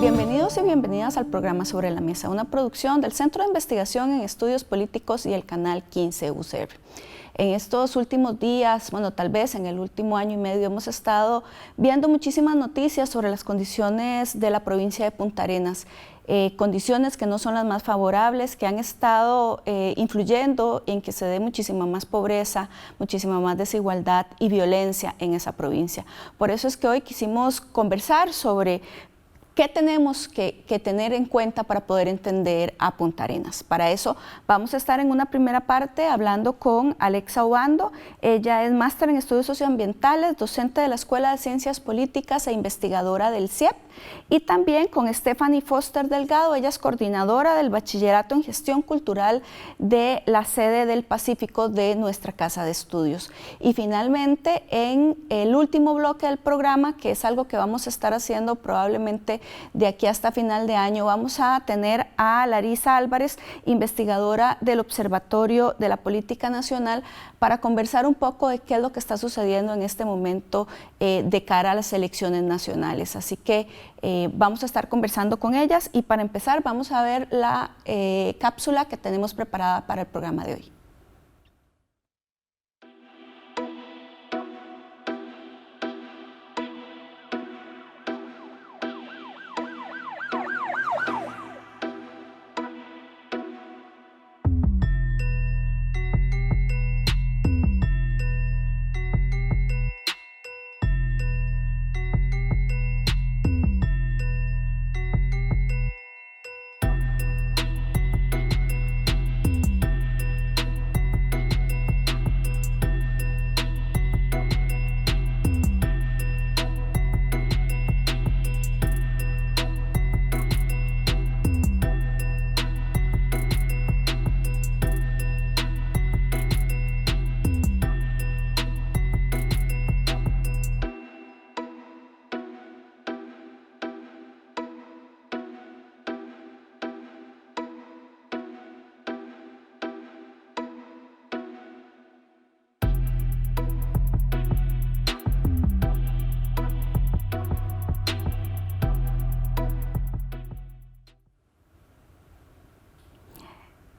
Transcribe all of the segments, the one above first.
Bienvenidos y bienvenidas al programa Sobre la Mesa, una producción del Centro de Investigación en Estudios Políticos y el Canal 15 UCR. En estos últimos días, bueno, tal vez en el último año y medio, hemos estado viendo muchísimas noticias sobre las condiciones de la provincia de Punta Arenas, condiciones que no son las más favorables, que han estado influyendo en que se dé muchísima más pobreza, muchísima más desigualdad y violencia en esa provincia. Por eso es que hoy quisimos conversar sobre ¿qué tenemos que tener en cuenta para poder entender a Punta Arenas? Para eso vamos a estar en una primera parte hablando con Alexa Obando. Ella es máster en estudios socioambientales, docente de la Escuela de Ciencias Políticas e investigadora del CIEP. Y también con Stephanie Foster Delgado. Ella es coordinadora del Bachillerato en Gestión Cultural de la sede del Pacífico de nuestra Casa de Estudios. Y finalmente, en el último bloque del programa, que es algo que vamos a estar haciendo probablemente de aquí hasta final de año, vamos a tener a Larisa Álvarez, investigadora del Observatorio de la Política Nacional, para conversar un poco de qué es lo que está sucediendo en este momento de cara a las elecciones nacionales. Así que vamos a estar conversando con ellas y para empezar vamos a ver la cápsula que tenemos preparada para el programa de hoy.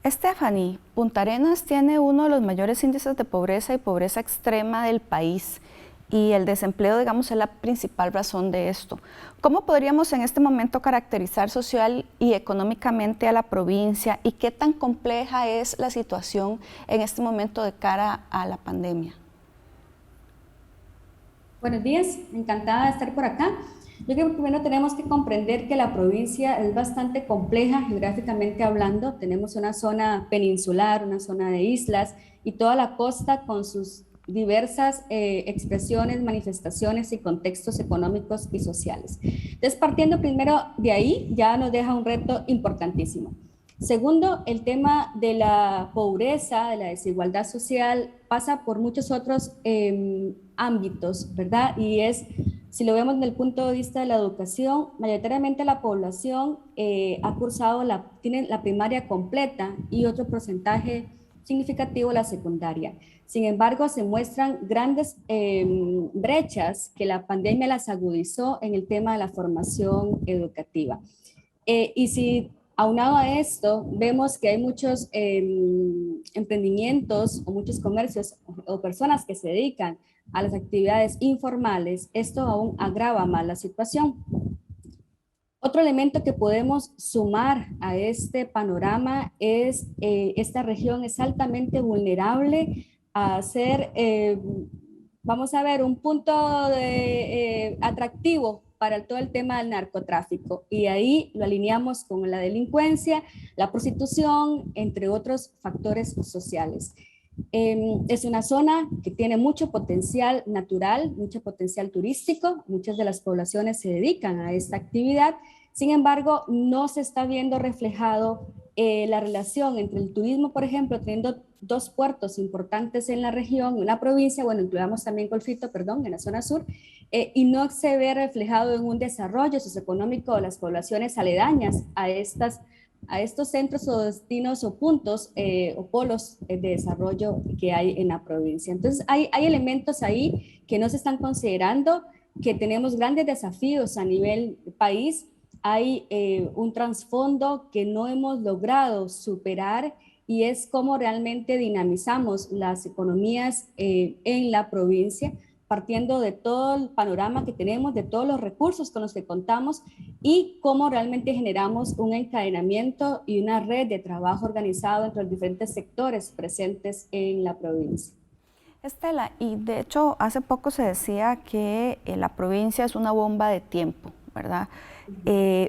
Stephanie, Punta Arenas tiene uno de los mayores índices de pobreza y pobreza extrema del país y el desempleo, digamos, es la principal razón de esto. ¿Cómo podríamos en este momento caracterizar social y económicamente a la provincia y qué tan compleja es la situación en este momento de cara a la pandemia? Buenos días, encantada de estar por acá. Yo creo que primero tenemos que comprender que la provincia es bastante compleja geográficamente hablando. Tenemos una zona peninsular, una zona de islas y toda la costa con sus diversas expresiones, manifestaciones y contextos económicos y sociales. Entonces, partiendo primero de ahí, ya nos deja un reto importantísimo. Segundo, el tema de la pobreza, de la desigualdad social, pasa por muchos otros ámbitos, ¿verdad? Y si lo vemos desde el punto de vista de la educación, mayoritariamente la población tiene la primaria completa y otro porcentaje significativo la secundaria. Sin embargo, se muestran grandes brechas que la pandemia las agudizó en el tema de la formación educativa. Y si aunado a esto, vemos que hay muchos emprendimientos o muchos comercios o personas que se dedican a las actividades informales, esto aún agrava más la situación. Otro elemento que podemos sumar a este panorama es esta región es altamente vulnerable a ser, vamos a ver, un punto atractivo para todo el tema del narcotráfico, y ahí lo alineamos con la delincuencia, la prostitución, entre otros factores sociales. Es una zona que tiene mucho potencial natural, mucho potencial turístico. Muchas de las poblaciones se dedican a esta actividad. Sin embargo, no se está viendo reflejado la relación entre el turismo, por ejemplo, teniendo dos puertos importantes en la región, en la provincia, bueno, incluamos también Golfito, perdón, en la zona sur, y no se ve reflejado en un desarrollo socioeconómico de las poblaciones aledañas a estos centros o destinos o puntos o polos de desarrollo que hay en la provincia. Entonces, hay elementos ahí que no se están considerando, que tenemos grandes desafíos a nivel país. Hay un trasfondo que no hemos logrado superar y es cómo realmente dinamizamos las economías en la provincia, partiendo de todo el panorama que tenemos, de todos los recursos con los que contamos y cómo realmente generamos un encadenamiento y una red de trabajo organizado entre los diferentes sectores presentes en la provincia. Estela, y de hecho hace poco se decía que la provincia es una bomba de tiempo, ¿verdad?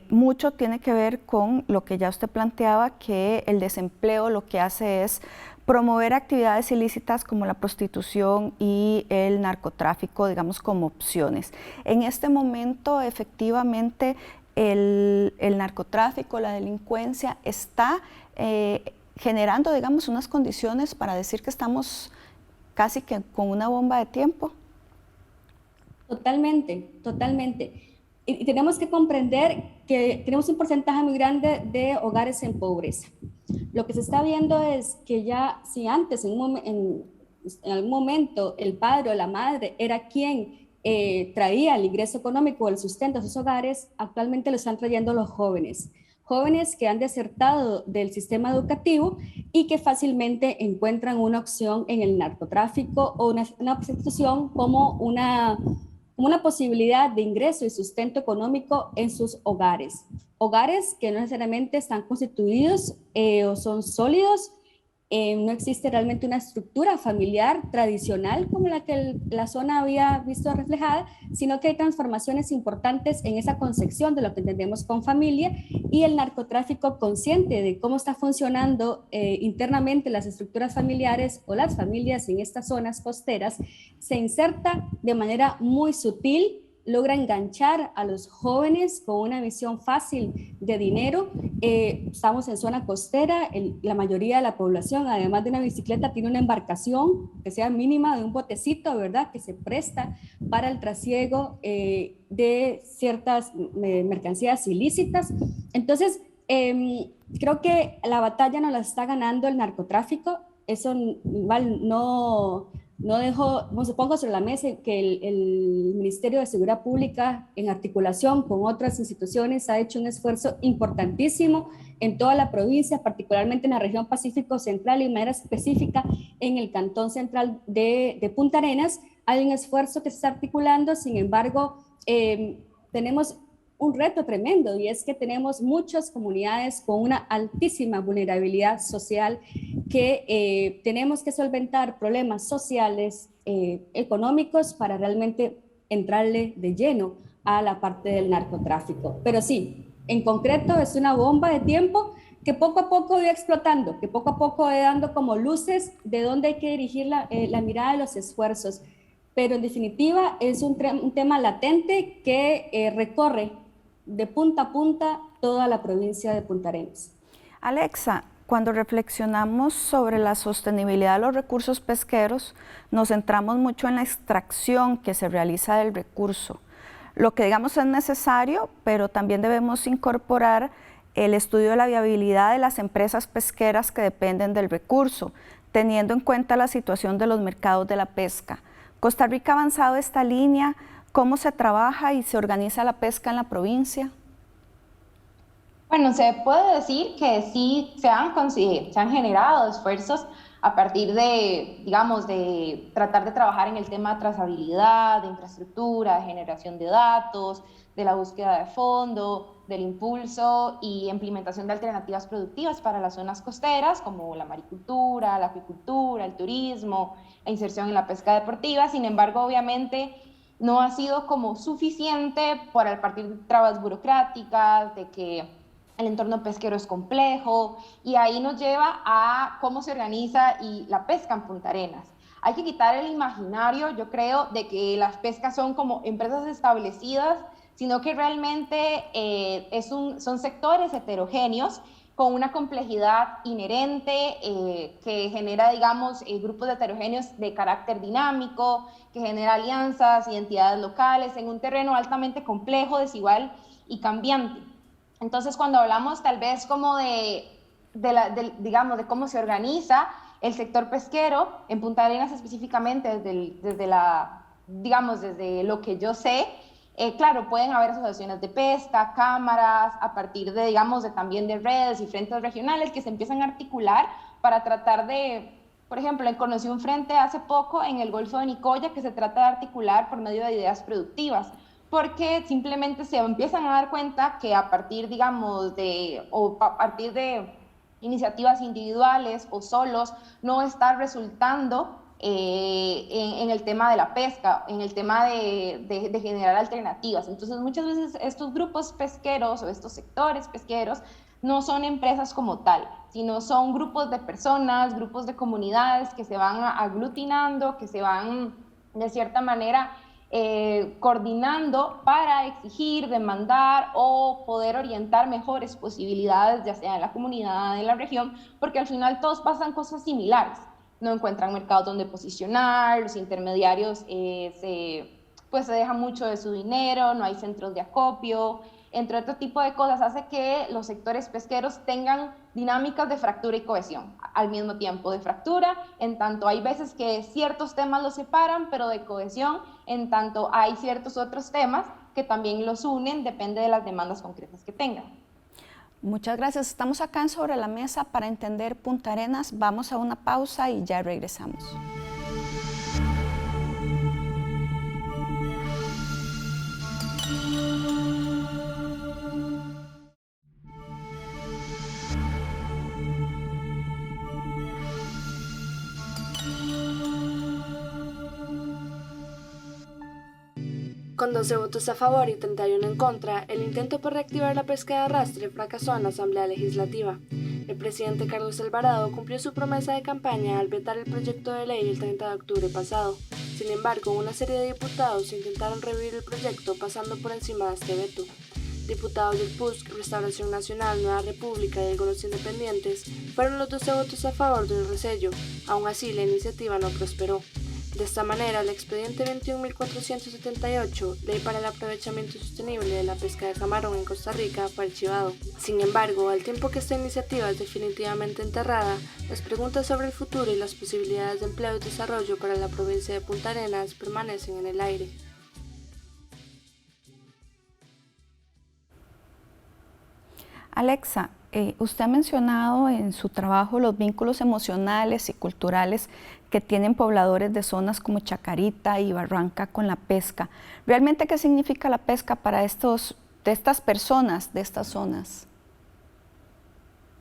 Mucho tiene que ver con lo que ya usted planteaba, que el desempleo lo que hace es promover actividades ilícitas como la prostitución y el narcotráfico, digamos, como opciones. En este momento, efectivamente, el narcotráfico, la delincuencia está generando, digamos, unas condiciones para decir que estamos casi que con una bomba de tiempo. Totalmente, totalmente. Y tenemos que comprender que tenemos un porcentaje muy grande de hogares en pobreza. Lo que se está viendo es que ya si antes en algún momento el padre o la madre era quien traía el ingreso económico o el sustento a sus hogares, actualmente lo están trayendo los jóvenes. Jóvenes que han desertado del sistema educativo y que fácilmente encuentran una opción en el narcotráfico o una prostitución como una posibilidad de ingreso y sustento económico en sus hogares. Hogares que no necesariamente están constituidos o son sólidos, no existe realmente una estructura familiar tradicional como la que la zona había visto reflejada, sino que hay transformaciones importantes en esa concepción de lo que entendemos con familia y el narcotráfico consciente de cómo está funcionando internamente las estructuras familiares o las familias en estas zonas costeras, se inserta de manera muy sutil, logra enganchar a los jóvenes con una visión fácil de dinero. Estamos en zona costera, la mayoría de la población, además de una bicicleta, tiene una embarcación que sea mínima de un botecito, ¿verdad?, que se presta para el trasiego de ciertas mercancías ilícitas. Entonces, creo que la batalla no la está ganando el narcotráfico. Eso igual no pongo sobre la mesa que el Ministerio de Seguridad Pública, en articulación con otras instituciones, ha hecho un esfuerzo importantísimo en toda la provincia, particularmente en la región Pacífico Central y de manera específica en el Cantón Central de Punta Arenas. Hay un esfuerzo que se está articulando, sin embargo, tenemos un reto tremendo y es que tenemos muchas comunidades con una altísima vulnerabilidad social que tenemos que solventar problemas sociales, económicos para realmente entrarle de lleno a la parte del narcotráfico. Pero sí, en concreto es una bomba de tiempo que poco a poco va explotando, que poco a poco va dando como luces de dónde hay que dirigir la mirada de los esfuerzos. Pero en definitiva es un tema latente que recorre de punta a punta toda la provincia de Punta Arenas. Alexa, cuando reflexionamos sobre la sostenibilidad de los recursos pesqueros, nos centramos mucho en la extracción que se realiza del recurso. Lo que digamos es necesario, pero también debemos incorporar el estudio de la viabilidad de las empresas pesqueras que dependen del recurso, teniendo en cuenta la situación de los mercados de la pesca. ¿Costa Rica ha avanzado esta línea? ¿Cómo se trabaja y se organiza la pesca en la provincia? Bueno, se puede decir que sí se han generado esfuerzos a partir de, digamos, de tratar de trabajar en el tema de trazabilidad, de infraestructura, de generación de datos, de la búsqueda de fondo, del impulso y implementación de alternativas productivas para las zonas costeras, como la maricultura, la acuicultura, el turismo, la inserción en la pesca deportiva. Sin embargo, obviamente, no ha sido como suficiente por partir de trabas burocráticas, de que el entorno pesquero es complejo, y ahí nos lleva a cómo se organiza y la pesca en Punta Arenas. Hay que quitar el imaginario, yo creo, de que las pescas son como empresas establecidas, sino que realmente son sectores heterogéneos con una complejidad inherente que genera, digamos, grupos heterogéneos de carácter dinámico, que genera alianzas, identidades locales en un terreno altamente complejo, desigual y cambiante. Entonces, cuando hablamos tal vez como digamos, de cómo se organiza el sector pesquero, en Punta Arenas específicamente, desde lo que yo sé, claro, pueden haber asociaciones de pesca, cámaras, a partir de, digamos, también de redes y frentes regionales que se empiezan a articular para tratar de, por ejemplo, conocí un frente hace poco en el Golfo de Nicoya que se trata de articular por medio de ideas productivas, porque simplemente se empiezan a dar cuenta que a partir, digamos, a partir de iniciativas individuales o solos, no está resultando en el tema de la pesca, en el tema de generar alternativas. Entonces, muchas veces estos grupos pesqueros o estos sectores pesqueros no son empresas como tal, sino son grupos de personas, grupos de comunidades que se van aglutinando, que se van, de cierta manera, coordinando para exigir, demandar o poder orientar mejores posibilidades, ya sea en la comunidad, en la región, porque al final todos pasan cosas similares. No encuentran mercados donde posicionar, los intermediarios se dejan mucho de su dinero, no hay centros de acopio, entre otro tipo de cosas, hace que los sectores pesqueros tengan dinámicas de fractura y cohesión al mismo tiempo. De fractura, en tanto hay veces que ciertos temas los separan, pero de cohesión, en tanto hay ciertos otros temas que también los unen, depende de las demandas concretas que tengan. Muchas gracias. Estamos acá en Sobre la Mesa para entender Punta Arenas. Vamos a una pausa y ya regresamos. Con 12 votos a favor y 31 en contra, el intento por reactivar la pesca de arrastre fracasó en la Asamblea Legislativa. El presidente Carlos Alvarado cumplió su promesa de campaña al vetar el proyecto de ley el 30 de octubre pasado. Sin embargo, una serie de diputados intentaron revivir el proyecto pasando por encima de este veto. Diputados del PUSC, Restauración Nacional, Nueva República y algunos independientes fueron los 12 votos a favor del resello. Aún así, la iniciativa no prosperó. De esta manera, el expediente 21.478, Ley para el Aprovechamiento Sostenible de la Pesca de Camarón en Costa Rica, fue archivado. Sin embargo, al tiempo que esta iniciativa es definitivamente enterrada, las preguntas sobre el futuro y las posibilidades de empleo y desarrollo para la provincia de Punta Arenas permanecen en el aire. Alexa, usted ha mencionado en su trabajo los vínculos emocionales y culturales que tienen pobladores de zonas como Chacarita y Barranca con la pesca. ¿Realmente qué significa la pesca para estas personas de estas zonas?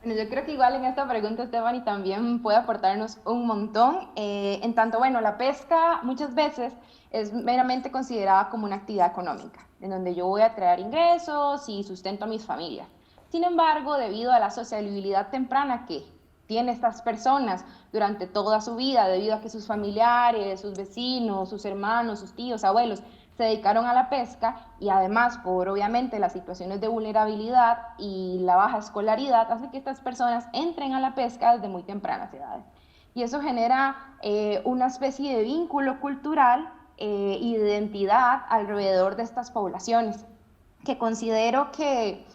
Bueno, yo creo que igual en esta pregunta Stephanie también puede aportarnos un montón. En tanto, bueno, la pesca muchas veces es meramente considerada como una actividad económica, en donde yo voy a traer ingresos y sustento a mis familias. Sin embargo, debido a la sociabilidad temprana que tienen estas personas durante toda su vida, debido a que sus familiares, sus vecinos, sus hermanos, sus tíos, abuelos, se dedicaron a la pesca y además por obviamente las situaciones de vulnerabilidad y la baja escolaridad, hace que estas personas entren a la pesca desde muy tempranas edades. Y eso genera una especie de vínculo cultural y de identidad alrededor de estas poblaciones, que considero que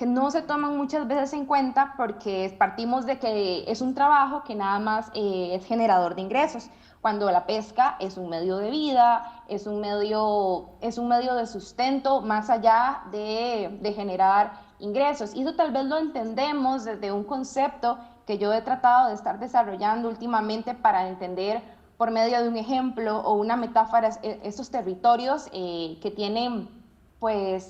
no se toman muchas veces en cuenta porque partimos de que es un trabajo que nada más es generador de ingresos, cuando la pesca es un medio de vida, es un medio de sustento más allá de generar ingresos. Y eso tal vez lo entendemos desde un concepto que yo he tratado de estar desarrollando últimamente para entender por medio de un ejemplo o una metáfora estos territorios que tienen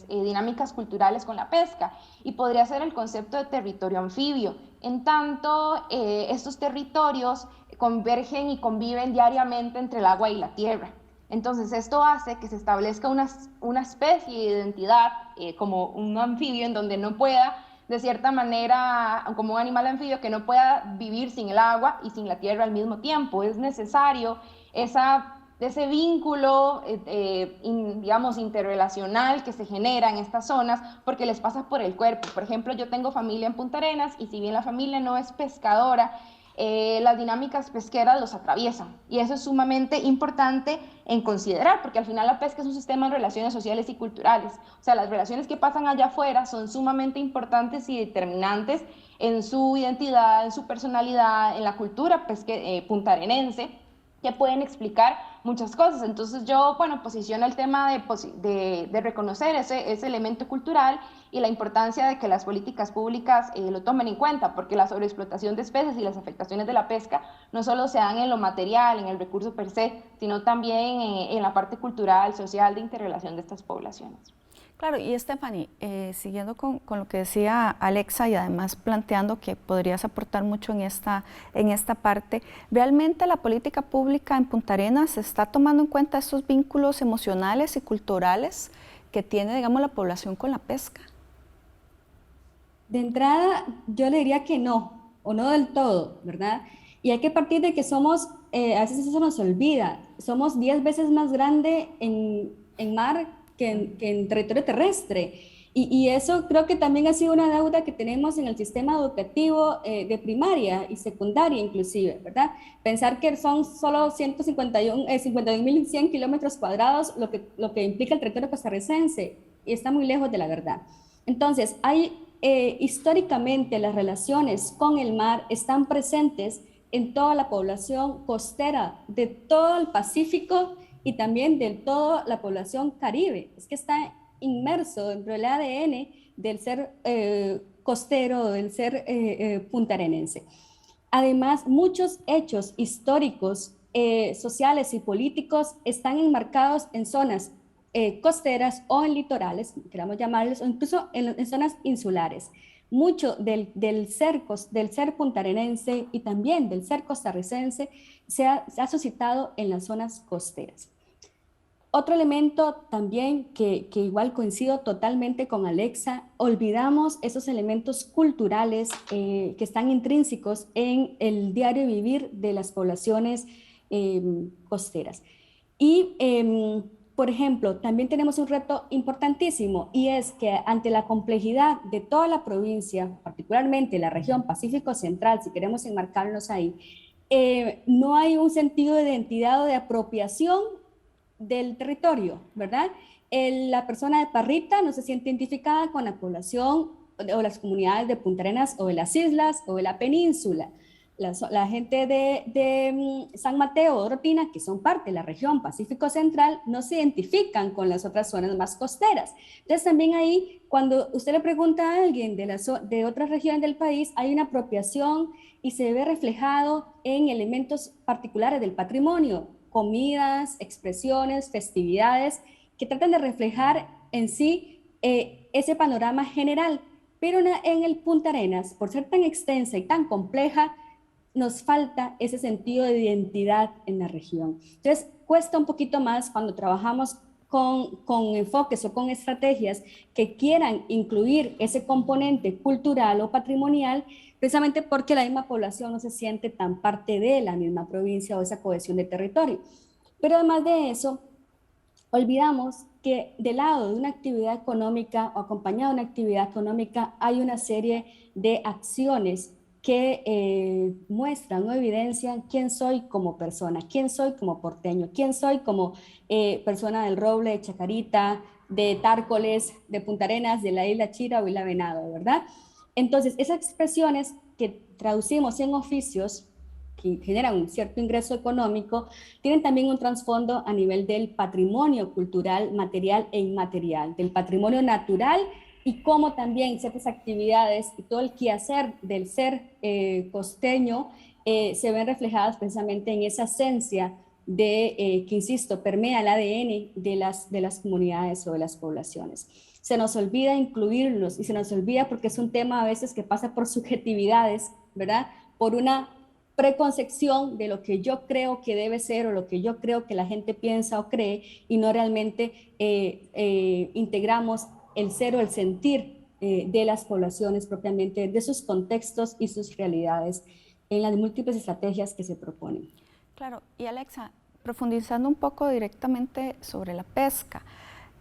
dinámicas culturales con la pesca, y podría ser el concepto de territorio anfibio. En tanto, estos territorios convergen y conviven diariamente entre el agua y la tierra. Entonces, esto hace que se establezca una especie de identidad como un anfibio en donde no pueda de cierta manera como un animal anfibio que no pueda vivir sin el agua y sin la tierra al mismo tiempo. Es necesario ese vínculo, digamos, interrelacional que se genera en estas zonas porque les pasa por el cuerpo. Por ejemplo, yo tengo familia en Punta Arenas y si bien la familia no es pescadora, las dinámicas pesqueras los atraviesan y eso es sumamente importante en considerar porque al final la pesca es un sistema de relaciones sociales y culturales. O sea, las relaciones que pasan allá afuera son sumamente importantes y determinantes en su identidad, en su personalidad, en la cultura puntarenense, que pueden explicar muchas cosas. Entonces yo, bueno, posiciono el tema de reconocer ese elemento cultural y la importancia de que las políticas públicas lo tomen en cuenta, porque la sobreexplotación de especies y las afectaciones de la pesca no solo se dan en lo material, en el recurso per se, sino también en la parte cultural, social, de interrelación de estas poblaciones. Claro, y Stephanie, siguiendo con lo que decía Alexa y además planteando que podrías aportar mucho en esta parte, ¿realmente la política pública en Punta Arenas está tomando en cuenta estos vínculos emocionales y culturales que tiene, digamos, la población con la pesca? De entrada, yo le diría que no, o no del todo, ¿verdad? Y hay que partir de que somos, a veces eso nos olvida, somos 10 veces más grande en mar que en territorio terrestre. Y eso creo que también ha sido una deuda que tenemos en el sistema educativo de primaria y secundaria inclusive, ¿verdad? Pensar que son solo 51.100 kilómetros cuadrados lo que implica el territorio costarricense y está muy lejos de la verdad. Entonces, históricamente las relaciones con el mar están presentes en toda la población costera de todo el Pacífico y también de toda la población caribe. Es que está inmerso dentro del ADN del ser costero, del ser puntarenense. Además, muchos hechos históricos, sociales y políticos están enmarcados en zonas costeras o en litorales, queramos llamarlos, o incluso en zonas insulares. Mucho del ser puntarenense y también del ser costarricense se ha suscitado en las zonas costeras. Otro elemento también que igual coincido totalmente con Alexa, olvidamos esos elementos culturales que están intrínsecos en el diario vivir de las poblaciones costeras. Y, por ejemplo, también tenemos un reto importantísimo y es que ante la complejidad de toda la provincia, particularmente la región Pacífico Central, si queremos enmarcarnos ahí, no hay un sentido de identidad o de apropiación del territorio, ¿verdad? La persona de Parrita no se siente identificada con la población o las comunidades de Punta Arenas o de las islas o de la península. La gente de San Mateo o Rotina, que son parte de la región Pacífico Central, no se identifican con las otras zonas más costeras. Entonces también ahí, cuando usted le pregunta a alguien de otras regiones del país, hay una apropiación y se ve reflejado en elementos particulares del patrimonio, comidas, expresiones, festividades, que tratan de reflejar en sí ese panorama general. Pero en el Punta Arenas, por ser tan extensa y tan compleja, nos falta ese sentido de identidad en la región. Entonces, cuesta un poquito más cuando trabajamos con enfoques o con estrategias que quieran incluir ese componente cultural o patrimonial, precisamente porque la misma población no se siente tan parte de la misma provincia o esa cohesión de territorio. Pero además de eso, olvidamos que del lado de una actividad económica o acompañada de una actividad económica hay una serie de acciones que muestran o evidencian quién soy como persona, quién soy como porteño, quién soy como persona del Roble, de Chacarita, de Tárcoles, de Punta Arenas, de la isla Chira o Isla Venado, ¿verdad? Entonces, esas expresiones que traducimos en oficios que generan un cierto ingreso económico, tienen también un trasfondo a nivel del patrimonio cultural, material e inmaterial, del patrimonio natural y cómo también ciertas actividades y todo el quehacer del ser costeño se ven reflejadas precisamente en esa esencia que, insisto, permea el ADN de las comunidades o de las poblaciones. Se nos olvida incluirlos y se nos olvida porque es un tema a veces que pasa por subjetividades, ¿verdad? Por una preconcepción de lo que yo creo que debe ser o lo que yo creo que la gente piensa o cree y no realmente integramos el ser o el sentir de las poblaciones propiamente, de sus contextos y sus realidades en las múltiples estrategias que se proponen. Claro, y Alexa, profundizando un poco directamente sobre la pesca,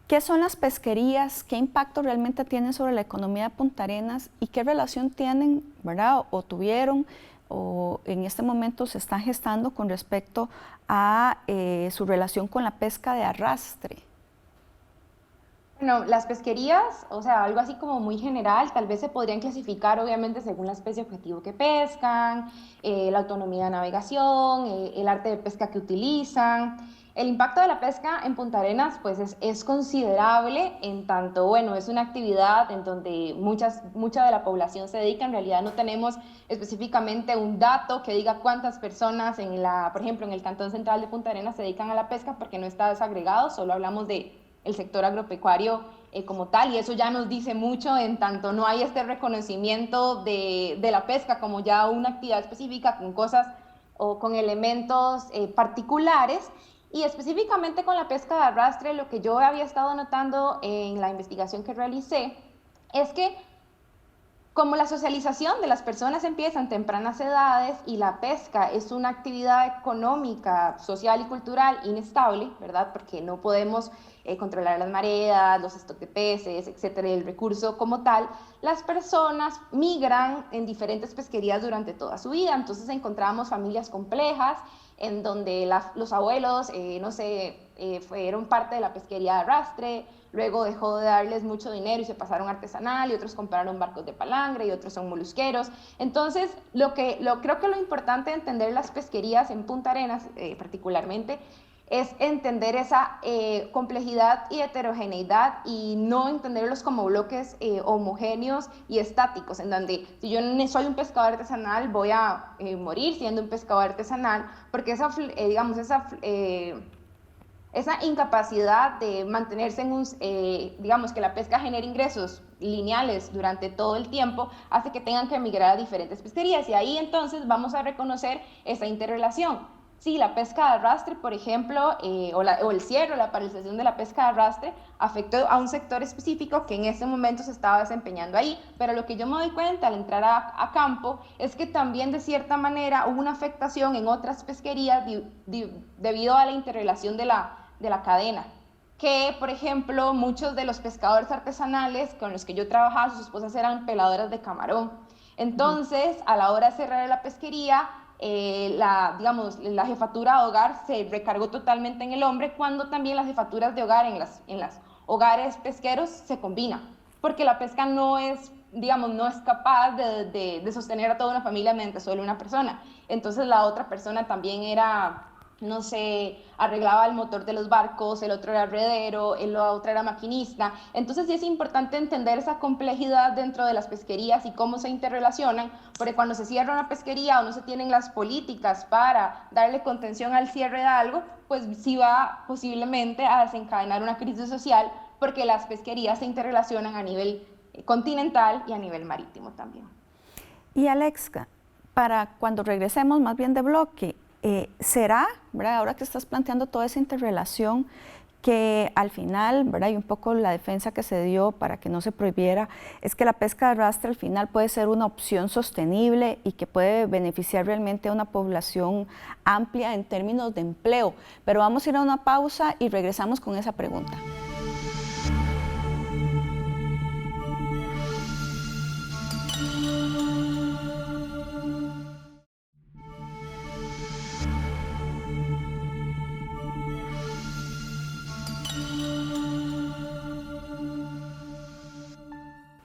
¿qué son las pesquerías? ¿Qué impacto realmente tienen sobre la economía de Punta Arenas? ¿Y qué relación tienen, verdad, o tuvieron, o en este momento se están gestando con respecto a su relación con la pesca de arrastre? Bueno, las pesquerías, o sea, algo así como muy general, tal vez se podrían clasificar obviamente según la especie objetivo que pescan, la autonomía de navegación, el arte de pesca que utilizan. El impacto de la pesca en Punta Arenas pues es considerable en tanto, bueno, es una actividad en donde mucha de la población se dedica. En realidad no tenemos específicamente un dato que diga cuántas personas por ejemplo, en el Cantón Central de Punta Arenas se dedican a la pesca porque no está desagregado, solo hablamos de el sector agropecuario como tal, y eso ya nos dice mucho en tanto no hay este reconocimiento de la pesca como ya una actividad específica con cosas o con elementos particulares. Y específicamente con la pesca de arrastre, lo que yo había estado notando en la investigación que realicé es que como la socialización de las personas empieza en tempranas edades y la pesca es una actividad económica, social y cultural inestable, ¿verdad? Porque no podemos controlar las mareas, los stocks de peces, etcétera, el recurso como tal, las personas migran en diferentes pesquerías durante toda su vida. Entonces encontramos familias complejas en donde los abuelos, no sé, fueron parte de la pesquería de arrastre, luego dejó de darles mucho dinero y se pasaron artesanal, y otros compraron barcos de palangre y otros son molusqueros. Entonces, creo que lo importante de entender las pesquerías en Punta Arenas particularmente es entender esa complejidad y heterogeneidad y no entenderlos como bloques homogéneos y estáticos, en donde si yo no soy un pescador artesanal voy a morir siendo un pescador artesanal, porque esa incapacidad de mantenerse digamos, que la pesca genere ingresos lineales durante todo el tiempo, hace que tengan que emigrar a diferentes pesquerías, y ahí entonces vamos a reconocer esa interrelación. Sí, la pesca de arrastre, por ejemplo, o el cierre, la paralización de la pesca de arrastre, afectó a un sector específico que en ese momento se estaba desempeñando ahí, pero lo que yo me doy cuenta al entrar a campo es que también de cierta manera hubo una afectación en otras pesquerías debido a la interrelación de la cadena, que por ejemplo muchos de los pescadores artesanales con los que yo trabajaba, sus esposas eran peladoras de camarón. Entonces, a la hora de cerrar la pesquería, la jefatura de hogar se recargó totalmente en el hombre, cuando también las jefaturas de hogar en las hogares pesqueros se combinan, porque la pesca no es capaz de sostener a toda una familia mediante solo una persona. Entonces la otra persona también era, no sé, arreglaba el motor de los barcos, el otro era herredero, el otro era maquinista. Entonces sí es importante entender esa complejidad dentro de las pesquerías y cómo se interrelacionan, porque cuando se cierra una pesquería o no se tienen las políticas para darle contención al cierre de algo, pues sí va posiblemente a desencadenar una crisis social, porque las pesquerías se interrelacionan a nivel continental y a nivel marítimo también. Y Alexa, para cuando regresemos más bien de bloque, ¿será, ¿verdad? Ahora que estás planteando toda esa interrelación, que al final, ¿verdad? Y un poco la defensa que se dio para que no se prohibiera, es que la pesca de arrastre al final puede ser una opción sostenible y que puede beneficiar realmente a una población amplia en términos de empleo? Pero vamos a ir a una pausa y regresamos con esa pregunta.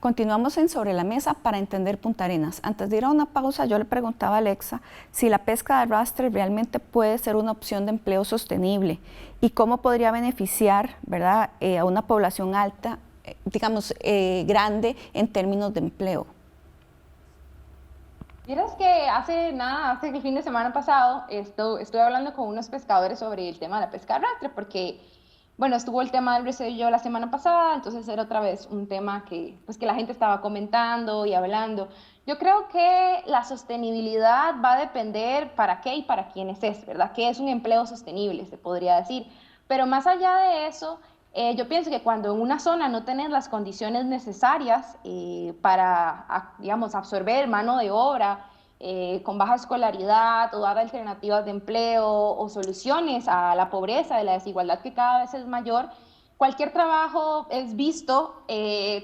Continuamos en Sobre la Mesa para entender Punta Arenas. Antes de ir a una pausa, yo le preguntaba a Alexa si la pesca de arrastre realmente puede ser una opción de empleo sostenible y cómo podría beneficiar, ¿verdad?, a una población alta, grande en términos de empleo. Vieras que hace el fin de semana pasado, estuve hablando con unos pescadores sobre el tema de la pesca de arrastre, porque bueno, estuvo el tema del resello la semana pasada, entonces era otra vez un tema que la gente estaba comentando y hablando. Yo creo que la sostenibilidad va a depender para qué y para quiénes es, ¿verdad? ¿Qué es un empleo sostenible, se podría decir? Pero más allá de eso, Yo pienso que cuando en una zona no tenés las condiciones necesarias para, digamos, absorber mano de obra con baja escolaridad o dar alternativas de empleo o soluciones a la pobreza y la desigualdad que cada vez es mayor, cualquier trabajo es visto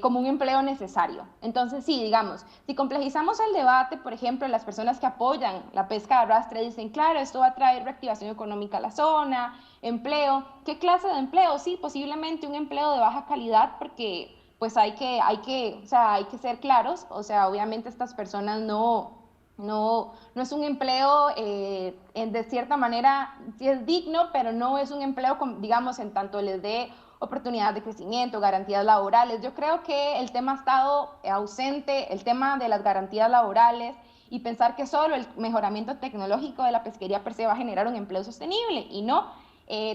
como un empleo necesario. Entonces, sí, digamos, si complejizamos el debate, por ejemplo, las personas que apoyan la pesca de arrastre dicen, claro, esto va a traer reactivación económica a la zona, empleo. ¿Qué clase de empleo? Sí, posiblemente un empleo de baja calidad, porque pues hay que ser claros. O sea, obviamente estas personas no es un empleo de cierta manera, sí es digno, pero no es un empleo, digamos, en tanto les dé oportunidades de crecimiento, garantías laborales. Yo creo que el tema ha estado ausente, el tema de las garantías laborales, y pensar que solo el mejoramiento tecnológico de la pesquería per se va a generar un empleo sostenible, y no.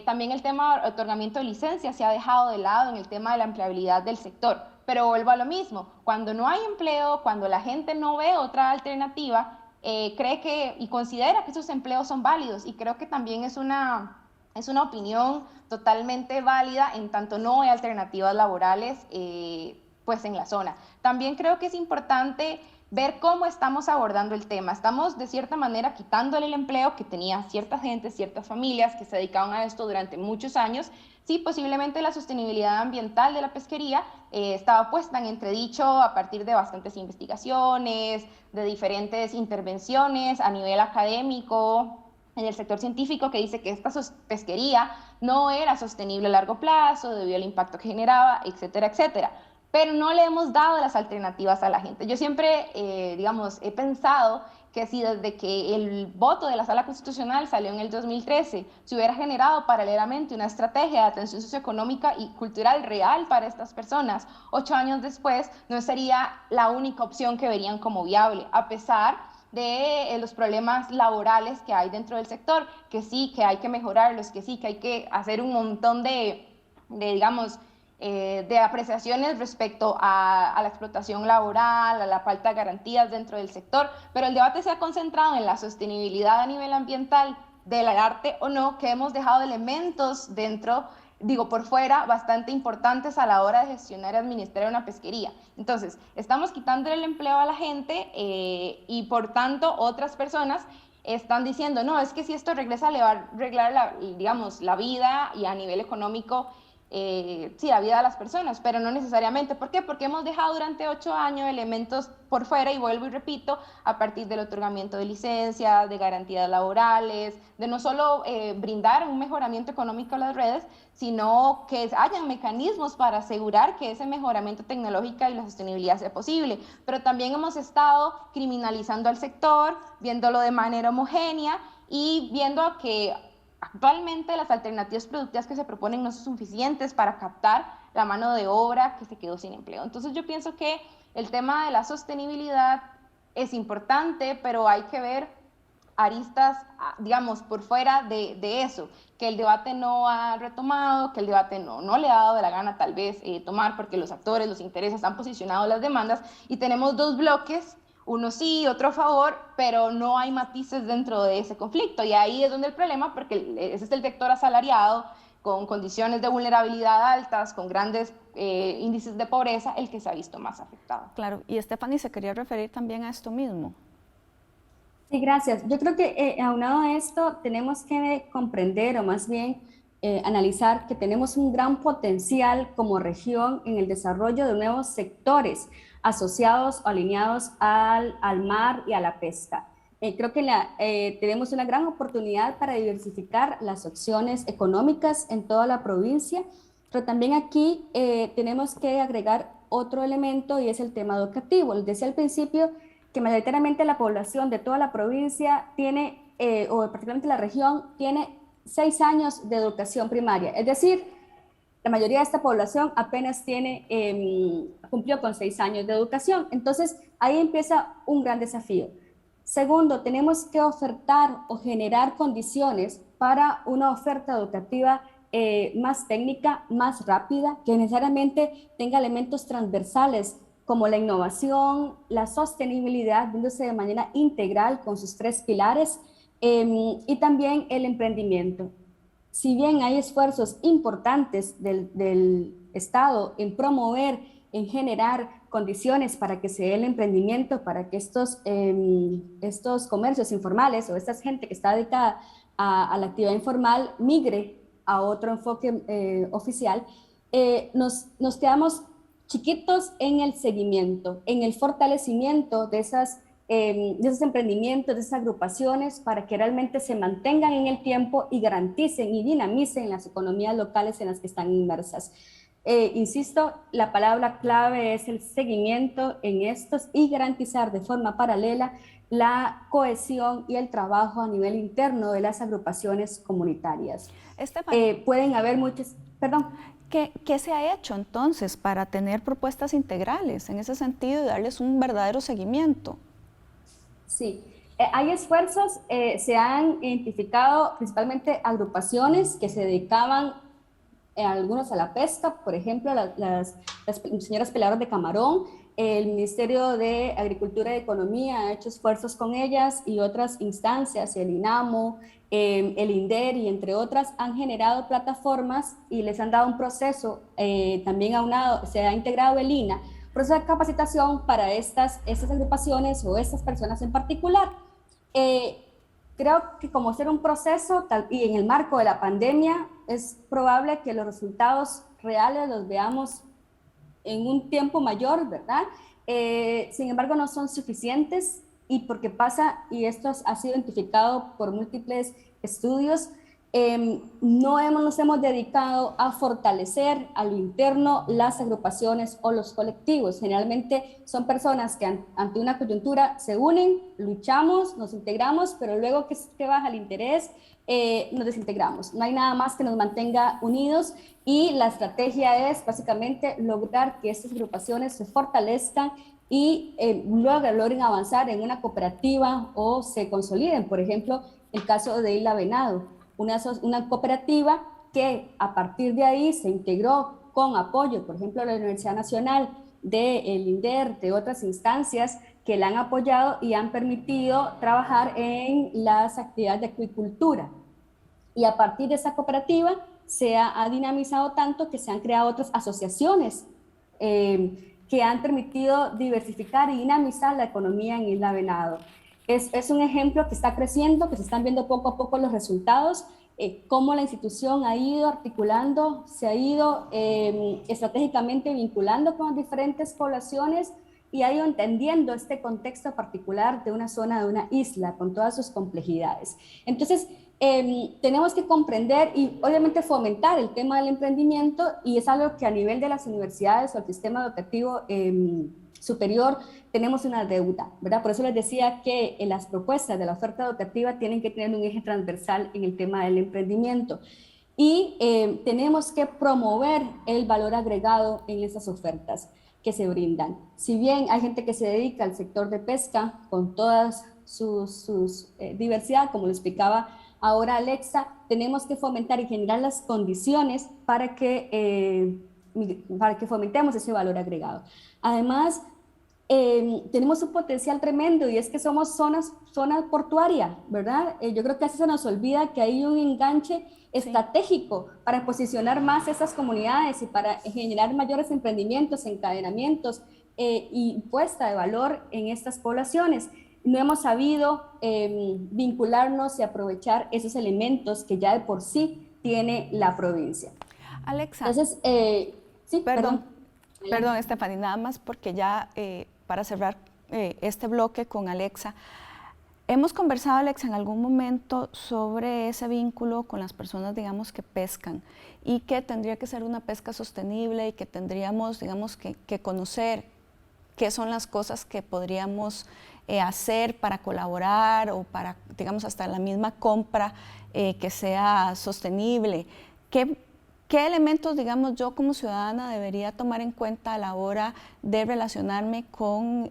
También el tema de otorgamiento de licencias se ha dejado de lado en el tema de la empleabilidad del sector. Pero vuelvo a lo mismo, cuando no hay empleo, cuando la gente no ve otra alternativa, cree que y considera que esos empleos son válidos, y creo que también es una opinión totalmente válida en tanto no hay alternativas laborales pues en la zona. También creo que es importante ver cómo estamos abordando el tema. Estamos de cierta manera quitándole el empleo que tenía cierta gente, ciertas familias que se dedicaban a esto durante muchos años. Sí, posiblemente la sostenibilidad ambiental de la pesquería estaba puesta en entredicho a partir de bastantes investigaciones, de diferentes intervenciones a nivel académico, en el sector científico, que dice que esta pesquería no era sostenible a largo plazo debido al impacto que generaba, etcétera, etcétera. Pero no le hemos dado las alternativas a la gente. Yo siempre, digamos, he pensado que si desde que el voto de la Sala Constitucional salió en el 2013, se hubiera generado paralelamente una estrategia de atención socioeconómica y cultural real para estas personas, 8 años después no sería la única opción que verían como viable, a pesar de los problemas laborales que hay dentro del sector, que sí, que hay que mejorarlos, que sí, que hay que hacer un montón digamos, de apreciaciones respecto a la explotación laboral, a la falta de garantías dentro del sector, pero el debate se ha concentrado en la sostenibilidad a nivel ambiental del arte o no, que hemos dejado elementos dentro, digo, por fuera, bastante importantes a la hora de gestionar y administrar una pesquería. Entonces, estamos quitándole el empleo a la gente y por tanto otras personas están diciendo, no, es que si esto regresa le va a arreglar digamos, la vida y a nivel económico, sí, la vida de las personas, pero no necesariamente. ¿Por qué? Porque hemos dejado durante 8 años elementos por fuera, y vuelvo y repito, a partir del otorgamiento de licencias, de garantías laborales, de no solo brindar un mejoramiento económico a las redes, sino que hayan mecanismos para asegurar que ese mejoramiento tecnológico y la sostenibilidad sea posible. Pero también hemos estado criminalizando al sector, viéndolo de manera homogénea y viendo que actualmente las alternativas productivas que se proponen no son suficientes para captar la mano de obra que se quedó sin empleo. Entonces yo pienso que el tema de la sostenibilidad es importante, pero hay que ver aristas, digamos, por fuera de eso, que el debate no ha retomado, que el debate no le ha dado de la gana tal vez tomar, porque los actores, los intereses han posicionado las demandas y tenemos dos bloques, uno sí, otro a favor, pero no hay matices dentro de ese conflicto, y ahí es donde el problema, porque ese es el sector asalariado, con condiciones de vulnerabilidad altas, con grandes índices de pobreza, el que se ha visto más afectado. Claro, y Stephanie se quería referir también a esto mismo. Sí, gracias. Yo creo que aunado a esto tenemos que comprender, o más bien analizar, que tenemos un gran potencial como región en el desarrollo de nuevos sectores asociados o alineados al mar y a la pesca. Creo que tenemos una gran oportunidad para diversificar las opciones económicas en toda la provincia, pero también aquí tenemos que agregar otro elemento, y es el tema educativo. Les decía al principio que mayoritariamente la población de toda la provincia tiene, o particularmente la región, tiene 6 años de educación primaria. Es decir, la mayoría de esta población apenas cumplió con 6 años de educación. Entonces, ahí empieza un gran desafío. Segundo, tenemos que ofertar o generar condiciones para una oferta educativa más técnica, más rápida, que necesariamente tenga elementos transversales como la innovación, la sostenibilidad, viéndose de manera integral con sus 3 pilares, y también el emprendimiento. si bien hay esfuerzos importantes del Estado en promover, en generar condiciones para que se dé el emprendimiento, para que estos comercios informales o esta gente que está dedicada a la actividad informal migre a otro enfoque oficial, nos quedamos chiquitos en el seguimiento, en el fortalecimiento de esos emprendimientos, de esas agrupaciones, para que realmente se mantengan en el tiempo y garanticen y dinamicen las economías locales en las que están inmersas. Insisto, la palabra clave es el seguimiento en estos y garantizar de forma paralela la cohesión y el trabajo a nivel interno de las agrupaciones comunitarias. Pueden haber muchas, perdón. ¿Qué se ha hecho entonces para tener propuestas integrales en ese sentido y darles un verdadero seguimiento? Sí, hay esfuerzos, se han identificado principalmente agrupaciones que se dedicaban, algunos a la pesca, por ejemplo, las señoras peladoras de camarón. El Ministerio de Agricultura y Economía ha hecho esfuerzos con ellas y otras instancias, el INAMO, el INDER y entre otras, han generado plataformas y les han dado un proceso, también se ha integrado el INA, proceso de capacitación para estas agrupaciones o estas personas en particular. Creo que como ser un proceso y en el marco de la pandemia es probable que los resultados reales los veamos en un tiempo mayor, ¿verdad? Sin embargo, no son suficientes y porque pasa, y esto ha sido identificado por múltiples estudios, nos hemos dedicado a fortalecer a lo interno las agrupaciones o los colectivos. Generalmente son personas que ante una coyuntura se unen, luchamos, nos integramos, pero luego que baja el interés, nos desintegramos. No hay nada más que nos mantenga unidos y la estrategia es básicamente lograr que estas agrupaciones se fortalezcan y logren avanzar en una cooperativa o se consoliden. Por ejemplo, el caso de Isla Venado, una cooperativa que a partir de ahí se integró con apoyo, por ejemplo, de la Universidad Nacional, del INDER, de otras instancias que la han apoyado y han permitido trabajar en las actividades de acuicultura. Y a partir de esa cooperativa se ha dinamizado tanto que se han creado otras asociaciones que han permitido diversificar y dinamizar la economía en Isla Venado. Es un ejemplo que está creciendo, que se están viendo poco a poco los resultados, cómo la institución ha ido articulando, se ha ido estratégicamente vinculando con diferentes poblaciones y ha ido entendiendo este contexto particular de una zona, de una isla, con todas sus complejidades. Entonces, tenemos que comprender y obviamente fomentar el tema del emprendimiento, y es algo que a nivel de las universidades o el sistema educativo superior tenemos una deuda, ¿verdad? Por eso les decía que las propuestas de la oferta educativa tienen que tener un eje transversal en el tema del emprendimiento y tenemos que promover el valor agregado en esas ofertas que se brindan. Si bien hay gente que se dedica al sector de pesca con todas sus diversidad, como lo explicaba ahora Alexa, tenemos que fomentar y generar las condiciones para que fomentemos ese valor agregado. Además, tenemos un potencial tremendo y es que somos zona portuaria, ¿verdad? Yo creo que a veces se nos olvida que hay un enganche estratégico para posicionar más esas comunidades y para generar mayores emprendimientos, encadenamientos y puesta de valor en estas poblaciones. No hemos sabido vincularnos y aprovechar esos elementos que ya de por sí tiene la provincia. Alexa. Entonces, sí, perdón, Stephanie, nada más porque ya para cerrar este bloque con Alexa, hemos conversado, Alexa, en algún momento sobre ese vínculo con las personas, digamos, que pescan y que tendría que ser una pesca sostenible y que tendríamos, digamos, que conocer qué son las cosas que podríamos hacer para colaborar o para, digamos, hasta la misma compra que sea sostenible. ¿Qué elementos, digamos, yo como ciudadana debería tomar en cuenta a la hora de relacionarme con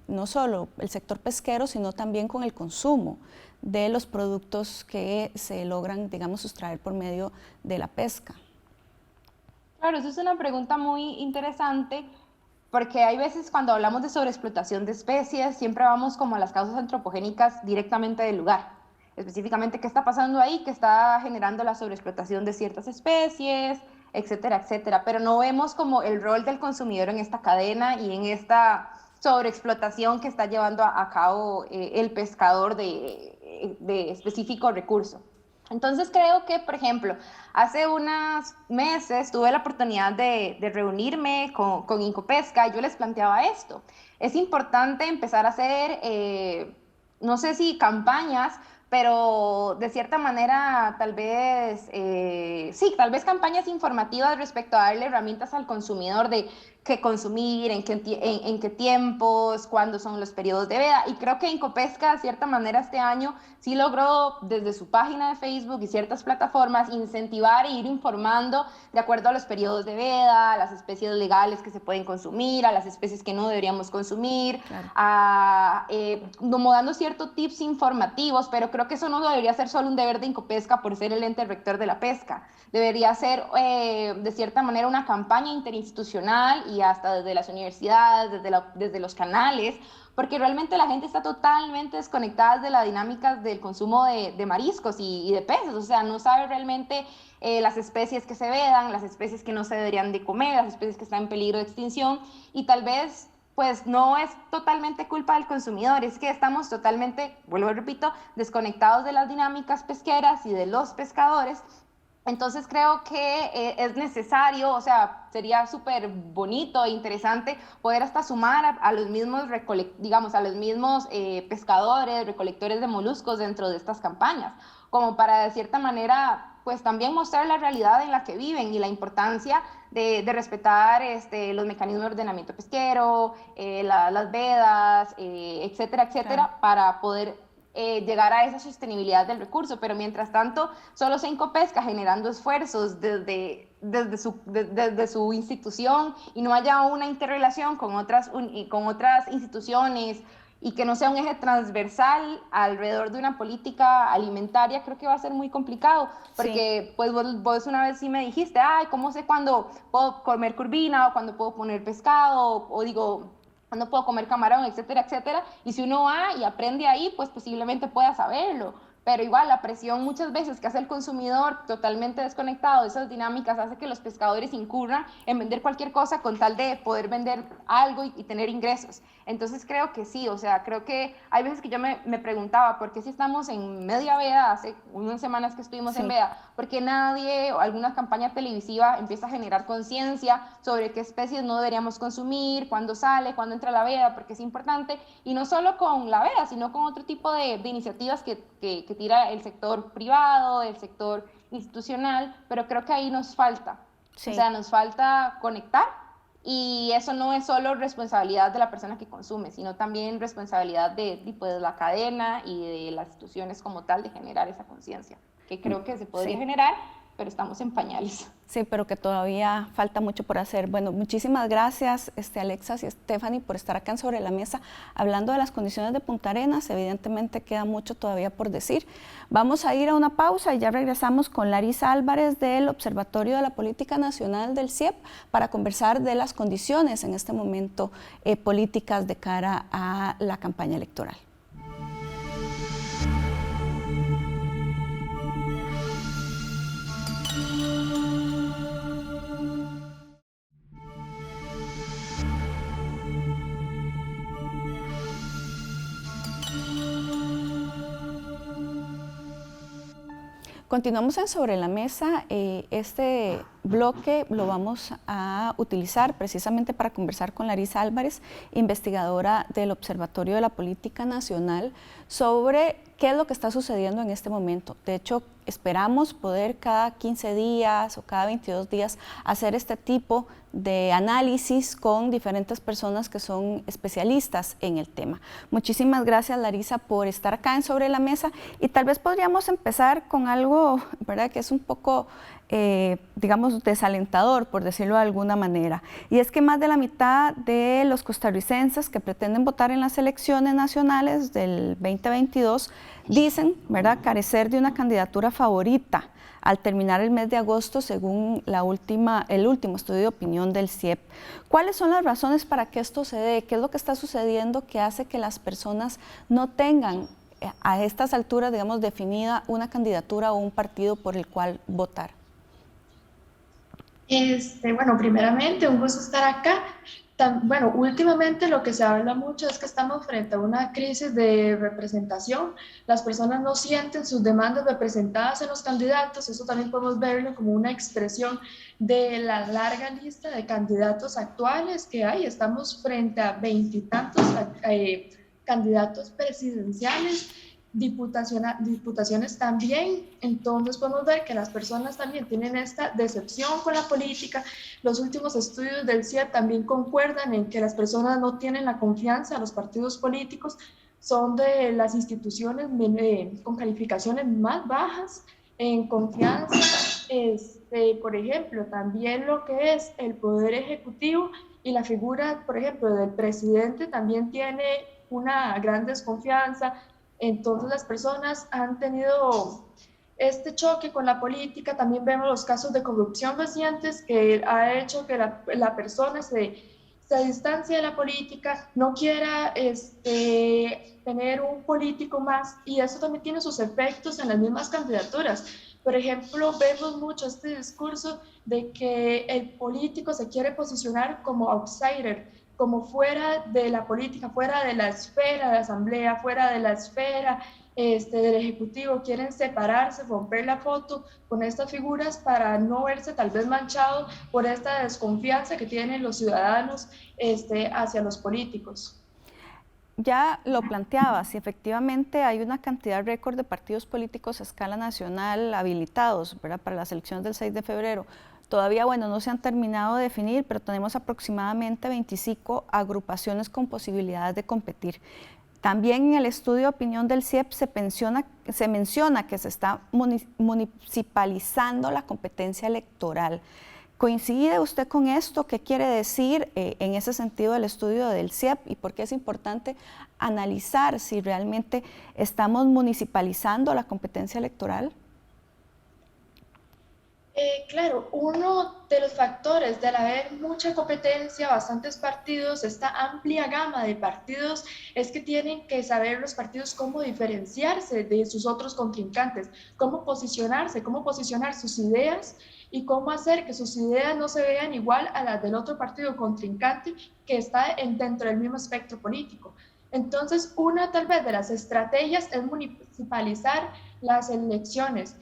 no solo el sector pesquero, sino también con el consumo de los productos que se logran, digamos, sustraer por medio de la pesca? Claro, eso es una pregunta muy interesante, porque hay veces cuando hablamos de sobreexplotación de especies, siempre vamos como a las causas antropogénicas directamente del lugar. específicamente qué está pasando ahí, que está generando la sobreexplotación de ciertas especies, etcétera, etcétera. Pero no vemos como el rol del consumidor en esta cadena y en esta sobreexplotación que está llevando a cabo el pescador de específico recurso. Entonces creo que, por ejemplo, hace unos meses tuve la oportunidad de reunirme con Incopesca y yo les planteaba esto. Es importante empezar a hacer, no sé si campañas, pero de cierta manera tal vez, sí, tal vez campañas informativas respecto a darle herramientas al consumidor de qué consumir, en qué tiempos, cuándo son los periodos de veda. Y creo que Incopesca, de cierta manera, este año sí logró, desde su página de Facebook y ciertas plataformas, incentivar e ir informando de acuerdo a los periodos de veda, a las especies legales que se pueden consumir, a las especies que no deberíamos consumir, claro. Como dando ciertos tips informativos, pero creo que eso no debería ser solo un deber de Incopesca por ser el ente rector de la pesca. Debería ser, de cierta manera, una campaña interinstitucional y hasta desde las universidades, desde los canales, porque realmente la gente está totalmente desconectada de las dinámicas del consumo de mariscos y de peces, o sea, no sabe realmente las especies que se vedan, las especies que no se deberían de comer, las especies que están en peligro de extinción, y tal vez pues no es totalmente culpa del consumidor, es que estamos totalmente, vuelvo y repito, desconectados de las dinámicas pesqueras y de los pescadores. Entonces creo que es necesario, o sea, sería súper bonito e interesante poder hasta sumar a los mismos, a los mismos pescadores, recolectores de moluscos dentro de estas campañas, como para de cierta manera pues también mostrar la realidad en la que viven y la importancia de respetar los mecanismos de ordenamiento pesquero, las vedas, etcétera, etcétera, claro, para poder llegar a esa sostenibilidad del recurso. Pero mientras tanto, solo se Incopesca generando esfuerzos desde su institución y no haya una interrelación con otras instituciones y que no sea un eje transversal alrededor de una política alimentaria, creo que va a ser muy complicado, porque sí, pues vos una vez sí me dijiste, ay, ¿cómo sé cuándo puedo comer curvina o cuándo puedo poner pescado o digo, cuándo puedo comer camarón, etcétera, etcétera? Y si uno va y aprende ahí, pues posiblemente pueda saberlo. Pero igual la presión muchas veces que hace el consumidor totalmente desconectado de esas dinámicas hace que los pescadores incurran en vender cualquier cosa con tal de poder vender algo y tener ingresos. Entonces creo que sí, o sea, creo que hay veces que yo me preguntaba por qué si estamos en media veda, hace unas semanas que estuvimos en veda, por qué nadie o alguna campaña televisiva empieza a generar conciencia sobre qué especies no deberíamos consumir, cuándo sale, cuándo entra la veda, porque es importante, y no solo con la veda, sino con otro tipo de iniciativas que tira el sector privado, el sector institucional, pero creo que ahí nos falta, o sea, nos falta conectar, y eso no es solo responsabilidad de la persona que consume, sino también responsabilidad de la cadena y de las instituciones como tal de generar esa conciencia, que creo que se podría generar, pero estamos en pañales. Sí, pero que todavía falta mucho por hacer. Bueno, muchísimas gracias, Alexas y Stephanie, por estar acá en Sobre la Mesa hablando de las condiciones de Punta Arenas. Evidentemente queda mucho todavía por decir. Vamos a ir a una pausa y ya regresamos con Larisa Álvarez del Observatorio de la Política Nacional del CIEP para conversar de las condiciones en este momento políticas de cara a la campaña electoral. Continuamos en Sobre la Mesa. Este bloque lo vamos a utilizar precisamente para conversar con Larisa Álvarez, investigadora del Observatorio de la Política Nacional, sobre qué es lo que está sucediendo en este momento. De hecho, esperamos poder cada 15 días o cada 22 días hacer este tipo de análisis con diferentes personas que son especialistas en el tema. Muchísimas gracias, Larisa, por estar acá en Sobre la Mesa, y tal vez podríamos empezar con algo, ¿verdad?, que es un poco, digamos, desalentador, por decirlo de alguna manera, y es que más de la mitad de los costarricenses que pretenden votar en las elecciones nacionales del 2022 dicen, ¿verdad?, carecer de una candidatura favorita al terminar el mes de agosto, según el último estudio de opinión del CIEP. ¿Cuáles son las razones para que esto se dé? ¿Qué es lo que está sucediendo que hace que las personas no tengan a estas alturas, digamos, definida una candidatura o un partido por el cual votar? Bueno, primeramente, un gusto estar acá. Bueno, últimamente lo que se habla mucho es que estamos frente a una crisis de representación. Las personas no sienten sus demandas representadas en los candidatos. Eso también podemos verlo como una expresión de la larga lista de candidatos actuales que hay. Estamos frente a 20 y tantos candidatos presidenciales, diputaciones también. Entonces podemos ver que las personas también tienen esta decepción con la política. Los últimos estudios del CIEP también concuerdan en que las personas no tienen la confianza a los partidos políticos, son de las instituciones con calificaciones más bajas en confianza. Por ejemplo, también lo que es el poder ejecutivo y la figura, por ejemplo, del presidente también tiene una gran desconfianza. Entonces las personas han tenido este choque con la política. También vemos los casos de corrupción recientes que ha hecho que la persona se distancie de la política, no quiera tener un político más, y eso también tiene sus efectos en las mismas candidaturas. Por ejemplo, vemos mucho este discurso de que el político se quiere posicionar como outsider, como fuera de la política, fuera de la esfera de la asamblea, fuera de la esfera del ejecutivo. Quieren separarse, romper la foto con estas figuras para no verse tal vez manchado por esta desconfianza que tienen los ciudadanos hacia los políticos. Ya lo planteaba, si efectivamente hay una cantidad récord de partidos políticos a escala nacional habilitados, ¿verdad?, para las elecciones del 6 de febrero. Todavía, bueno, no se han terminado de definir, pero tenemos aproximadamente 25 agrupaciones con posibilidades de competir. También en el estudio de opinión del CIEP se menciona que se está municipalizando la competencia electoral. ¿Coincide usted con esto? ¿Qué quiere decir en ese sentido el estudio del CIEP y por qué es importante analizar si realmente estamos municipalizando la competencia electoral? Claro, uno de los factores del haber mucha competencia, bastantes partidos, esta amplia gama de partidos, es que tienen que saber los partidos cómo diferenciarse de sus otros contrincantes, cómo posicionar sus ideas y cómo hacer que sus ideas no se vean igual a las del otro partido contrincante que está dentro del mismo espectro político. Entonces, una tal vez de las estrategias es municipalizar las elecciones,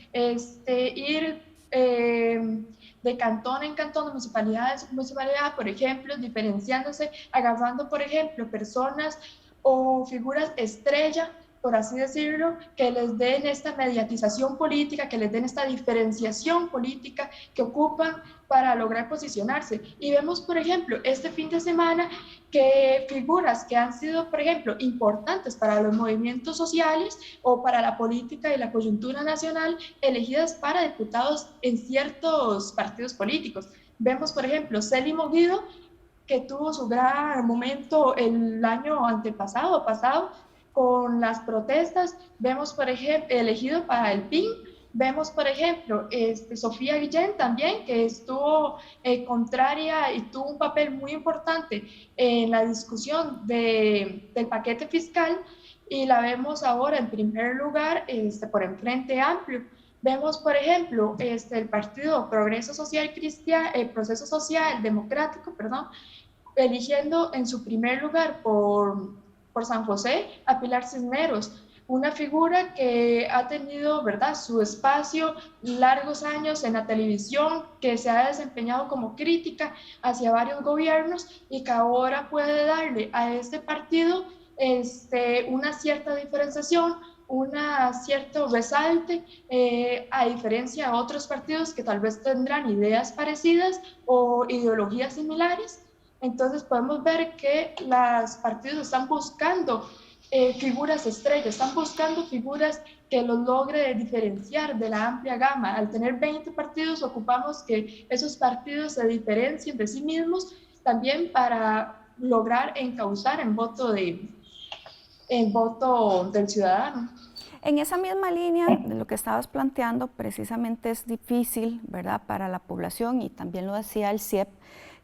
ir de cantón en cantón, de municipalidad en municipalidad, por ejemplo, diferenciándose, agarrando, por ejemplo, personas o figuras estrella, por así decirlo, que les den esta mediatización política, que les den esta diferenciación política que ocupan para lograr posicionarse. Y vemos, por ejemplo, este fin de semana que figuras que han sido, por ejemplo, importantes para los movimientos sociales o para la política y la coyuntura nacional, elegidas para diputados en ciertos partidos políticos. Vemos, por ejemplo, Célimo Guido, que tuvo su gran momento el año pasado, con las protestas. Vemos, por ejemplo, elegido para el PIN. Vemos, por ejemplo, Sofía Guillén también, que estuvo contraria y tuvo un papel muy importante en la discusión del paquete fiscal, y la vemos ahora en primer lugar por el Frente Amplio. Vemos, por ejemplo, el Partido Proceso Social Democrático, eligiendo en su primer lugar por San José a Pilar Cisneros, una figura que ha tenido, ¿verdad?, su espacio largos años en la televisión, que se ha desempeñado como crítica hacia varios gobiernos y que ahora puede darle a este partido una cierta diferenciación, cierto resalte, a diferencia de otros partidos que tal vez tendrán ideas parecidas o ideologías similares. Entonces podemos ver que los partidos están buscando figuras estrellas, están buscando figuras que los logre diferenciar de la amplia gama. Al tener 20 partidos, ocupamos que esos partidos se diferencien de sí mismos, también para lograr encauzar en voto del ciudadano. En esa misma línea de lo que estabas planteando, precisamente es difícil, ¿verdad?, para la población, y también lo decía el CIEP,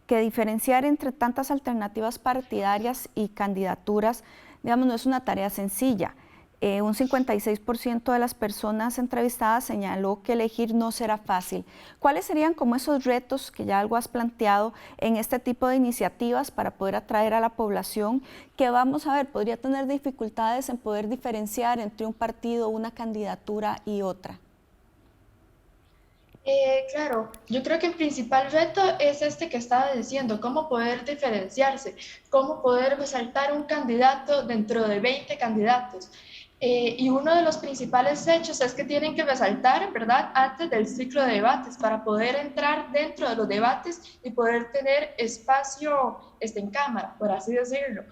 que diferenciar entre tantas alternativas partidarias y candidaturas, digamos, no es una tarea sencilla. un 56% de las personas entrevistadas señaló que elegir no será fácil. ¿Cuáles serían como esos retos que ya algo has planteado en este tipo de iniciativas para poder atraer a la población que, vamos a ver, podría tener dificultades en poder diferenciar entre un partido, una candidatura y otra? Claro, yo creo que el principal reto es este que estaba diciendo, cómo poder diferenciarse, cómo poder resaltar un candidato dentro de 20 candidatos. Y uno de los principales hechos es que tienen que resaltar, ¿verdad?, antes del ciclo de debates para poder entrar dentro de los debates y poder tener espacio en cámara, por así decirlo.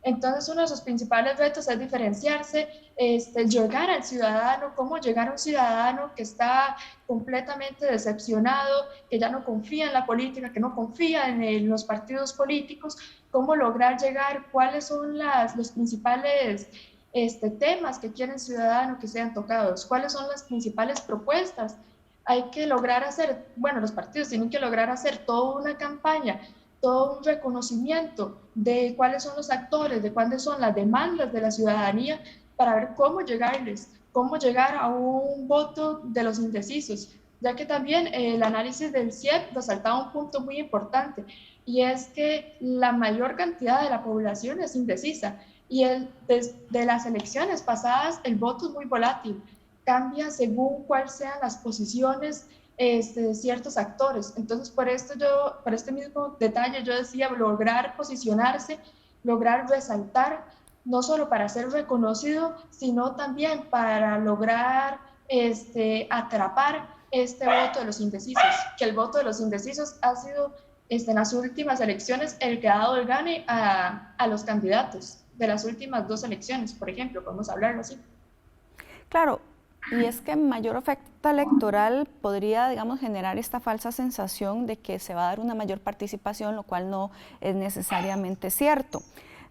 Entonces, uno de sus principales retos es diferenciarse, llegar al ciudadano, cómo llegar a un ciudadano que está completamente decepcionado, que ya no confía en la política, que no confía en los partidos políticos, cómo lograr llegar, cuáles son los principales temas que quiere el ciudadano que sean tocados, cuáles son las principales propuestas. Hay que lograr hacer, bueno, los partidos tienen que lograr hacer toda una campaña, todo un reconocimiento de cuáles son los actores, de cuáles son las demandas de la ciudadanía para ver cómo llegarles, cómo llegar a un voto de los indecisos, ya que también el análisis del CIEP resaltaba un punto muy importante, y es que la mayor cantidad de la población es indecisa, y desde las elecciones pasadas el voto es muy volátil, cambia según cuáles sean las posiciones de ciertos actores. Entonces, por este mismo detalle, yo decía lograr posicionarse, lograr resaltar, no solo para ser reconocido, sino también para lograr atrapar este voto de los indecisos, que el voto de los indecisos ha sido en las últimas elecciones el que ha dado el gane a los candidatos de las últimas 2 elecciones, por ejemplo, podemos hablarlo así. Claro, y es que mayor oferta electoral podría, digamos, generar esta falsa sensación de que se va a dar una mayor participación, lo cual no es necesariamente cierto.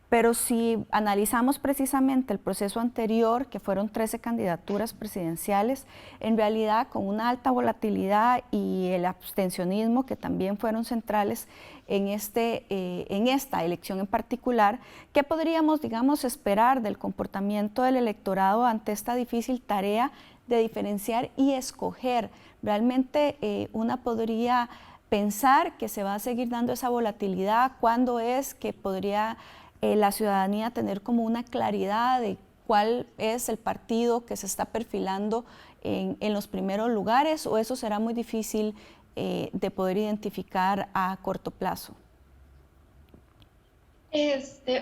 Pero si analizamos precisamente el proceso anterior, que fueron 13 candidaturas presidenciales, en realidad con una alta volatilidad y el abstencionismo, que también fueron centrales en esta elección en particular, ¿qué podríamos, digamos, esperar del comportamiento del electorado ante esta difícil tarea de diferenciar y escoger? Realmente una podría pensar que se va a seguir dando esa volatilidad. ¿Cuándo es que podría la ciudadanía tener como una claridad de cuál es el partido que se está perfilando en los primeros lugares, o eso será muy difícil de poder identificar a corto plazo?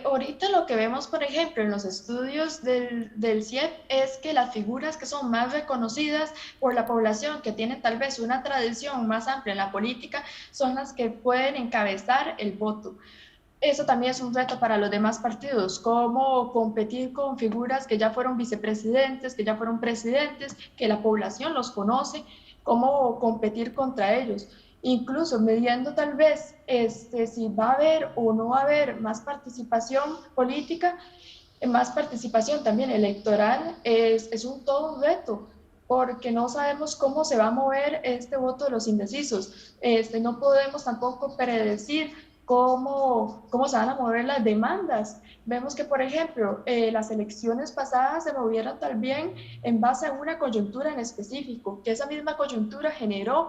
Ahorita lo que vemos, por ejemplo, en los estudios del CIEP es que las figuras que son más reconocidas por la población, que tienen tal vez una tradición más amplia en la política, son las que pueden encabezar el voto. Eso también es un reto para los demás partidos, cómo competir con figuras que ya fueron vicepresidentes, que ya fueron presidentes, que la población los conoce, cómo competir contra ellos. Incluso midiendo tal vez si va a haber o no va a haber más participación política, más participación también electoral, es todo un reto, porque no sabemos cómo se va a mover este voto de los indecisos. No podemos tampoco predecir cómo se van a mover las demandas. Vemos que, por ejemplo, las elecciones pasadas se movieron también en base a una coyuntura en específico, que esa misma coyuntura generó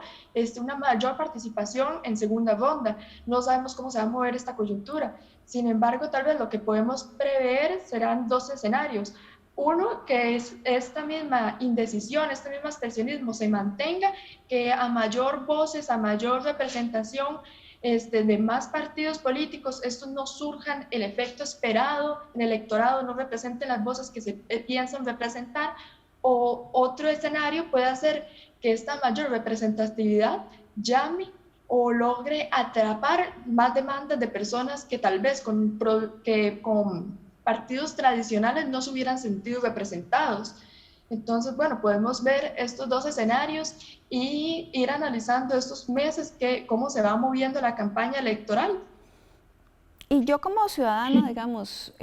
una mayor participación en segunda ronda. No sabemos cómo se va a mover esta coyuntura. Sin embargo, tal vez lo que podemos prever serán 2 escenarios. Uno, que es esta misma indecisión, este mismo abstencionismo se mantenga, que a mayor voces, a mayor representación de más partidos políticos, estos no surjan el efecto esperado en el electorado, no representen las voces que se piensan representar, o otro escenario puede ser que esta mayor representatividad llame o logre atrapar más demandas de personas que tal vez con partidos tradicionales no se hubieran sentido representados. Entonces, bueno, podemos ver estos 2 escenarios y ir analizando estos meses cómo se va moviendo la campaña electoral. Y yo como ciudadana, digamos,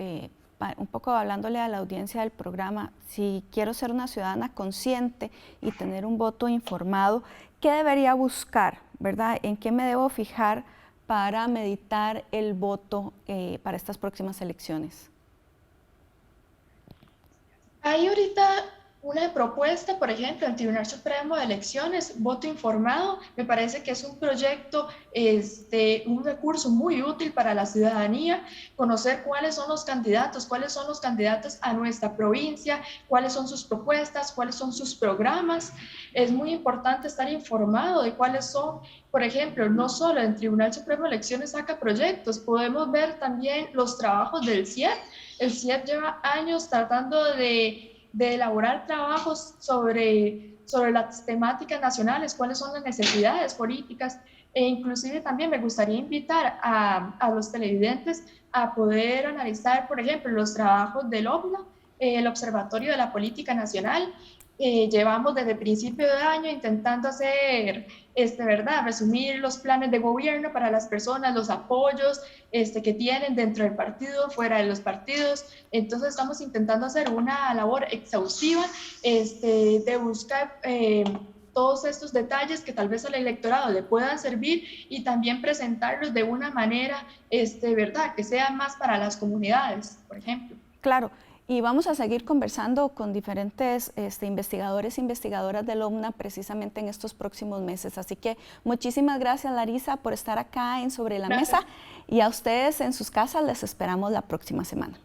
un poco hablándole a la audiencia del programa, si quiero ser una ciudadana consciente y tener un voto informado, ¿qué debería buscar, verdad? ¿En qué me debo fijar para meditar el voto para estas próximas elecciones? Hay ahorita una propuesta, por ejemplo, el Tribunal Supremo de Elecciones, voto informado, me parece que es un proyecto, un recurso muy útil para la ciudadanía, conocer cuáles son los candidatos a nuestra provincia, cuáles son sus propuestas, cuáles son sus programas. Es muy importante estar informado de cuáles son, por ejemplo, no solo el Tribunal Supremo de Elecciones saca proyectos, podemos ver también los trabajos del CIEP. El CIEP lleva años tratando de elaborar trabajos sobre las temáticas nacionales, cuáles son las necesidades políticas, e inclusive también me gustaría invitar a los televidentes a poder analizar, por ejemplo, los trabajos del OPNA, el Observatorio de la Política Nacional. Llevamos desde principio de año intentando hacer, resumir los planes de gobierno para las personas, los apoyos que tienen dentro del partido, fuera de los partidos. Entonces estamos intentando hacer una labor exhaustiva de buscar todos estos detalles que tal vez al electorado le puedan servir y también presentarlos de una manera, que sea más para las comunidades, por ejemplo. Claro. Y vamos a seguir conversando con diferentes investigadores e investigadoras del OPNA precisamente en estos próximos meses. Así que muchísimas gracias, Larisa, por estar acá en Sobre la Mesa, y a ustedes en sus casas les esperamos la próxima semana.